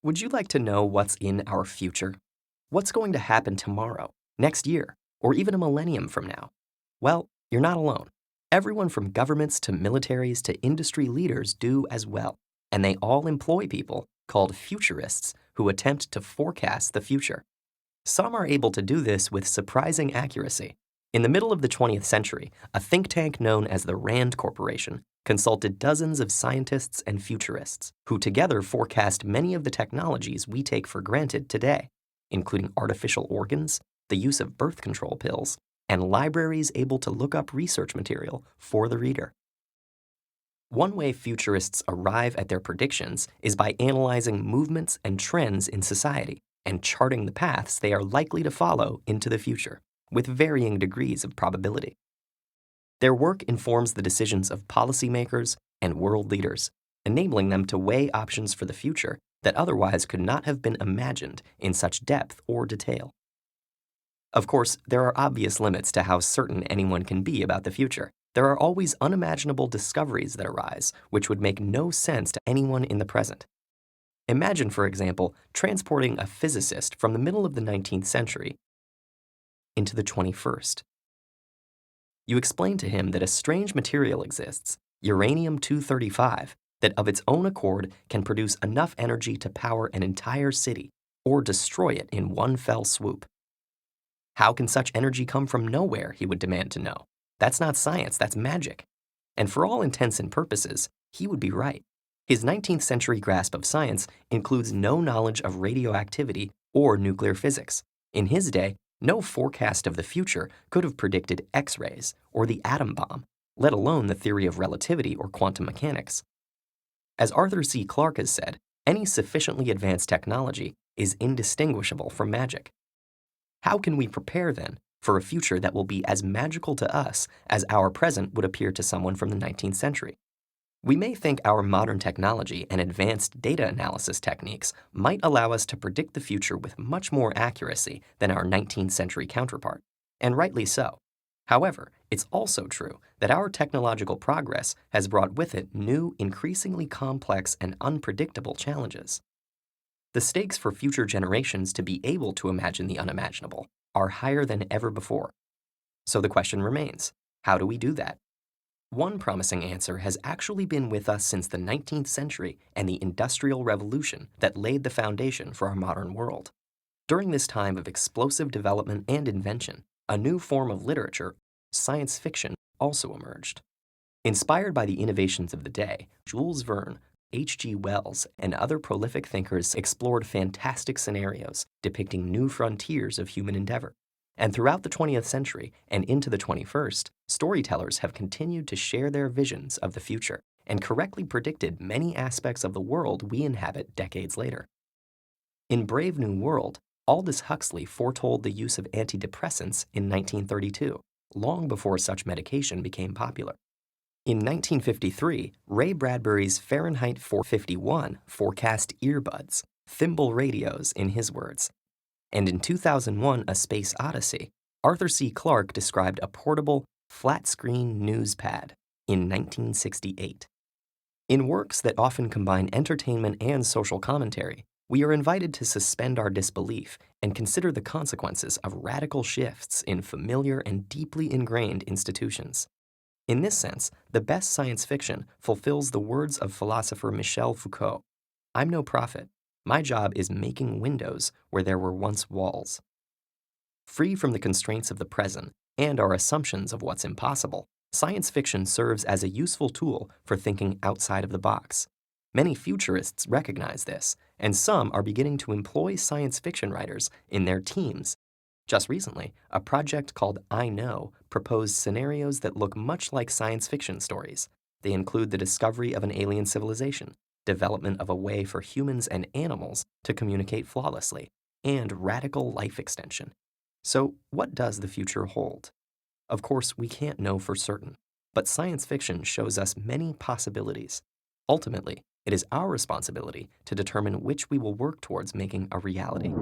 Would you like to know what's in our future? What's going to happen tomorrow, next year, or even a millennium from now? Well, you're not alone. Everyone from governments to militaries to industry leaders do as well, and they all employ people called futurists who attempt to forecast the future. Some are able to do this with surprising accuracy. In the middle of the 20th century, a think tank known as the Rand Corporation consulted dozens of scientists and futurists who together forecast many of the technologies we take for granted today, including artificial organs, the use of birth control pills, and libraries able to look up research material for the reader. One way futurists arrive at their predictions is by analyzing movements and trends in society and charting the paths they are likely to follow into the future, with varying degrees of probability. Their work informs the decisions of policymakers and world leaders, enabling them to weigh options for the future that otherwise could not have been imagined in such depth or detail. Of course, there are obvious limits to how certain anyone can be about the future. There are always unimaginable discoveries that arise, which would make no sense to anyone in the present. Imagine, for example, transporting a physicist from the middle of the 19th century into the 21st. You explain to him that a strange material exists, uranium-235, that of its own accord can produce enough energy to power an entire city or destroy it in one fell swoop. How can such energy come from nowhere, he would demand to know. That's not science, that's magic. And for all intents and purposes, he would be right. His 19th century grasp of science includes no knowledge of radioactivity or nuclear physics. In his day, no forecast of the future could have predicted X-rays or the atom bomb, let alone the theory of relativity or quantum mechanics. As Arthur C. Clarke has said, any sufficiently advanced technology is indistinguishable from magic. How can we prepare, then, for a future that will be as magical to us as our present would appear to someone from the 19th century? We may think our modern technology and advanced data analysis techniques might allow us to predict the future with much more accuracy than our 19th century counterpart, and rightly so. However, it's also true that our technological progress has brought with it new, increasingly complex and unpredictable challenges. The stakes for future generations to be able to imagine the unimaginable are higher than ever before. So the question remains, how do we do that? One promising answer has actually been with us since the 19th century and the Industrial Revolution that laid the foundation for our modern world. During this time of explosive development and invention, a new form of literature, science fiction, also emerged. Inspired by the innovations of the day, Jules Verne, H.G. Wells, and other prolific thinkers explored fantastic scenarios depicting new frontiers of human endeavor. And throughout the 20th century and into the 21st, storytellers have continued to share their visions of the future and correctly predicted many aspects of the world we inhabit decades later. In Brave New World, Aldous Huxley foretold the use of antidepressants in 1932, long before such medication became popular. In 1953, Ray Bradbury's Fahrenheit 451 forecast earbuds, thimble radios in his words. And in 2001, A Space Odyssey, Arthur C. Clarke described a portable, flat-screen news pad in 1968. In works that often combine entertainment and social commentary, we are invited to suspend our disbelief and consider the consequences of radical shifts in familiar and deeply ingrained institutions. In this sense, the best science fiction fulfills the words of philosopher Michel Foucault, "I'm no prophet. My job is making windows where there were once walls." Free from the constraints of the present and our assumptions of what's impossible, science fiction serves as a useful tool for thinking outside of the box. Many futurists recognize this, and some are beginning to employ science fiction writers in their teams. Just recently, a project called I Know proposed scenarios that look much like science fiction stories. They include the discovery of an alien civilization, development of a way for humans and animals to communicate flawlessly, and radical life extension. So, what does the future hold? Of course, we can't know for certain, but science fiction shows us many possibilities. Ultimately, it is our responsibility to determine which we will work towards making a reality.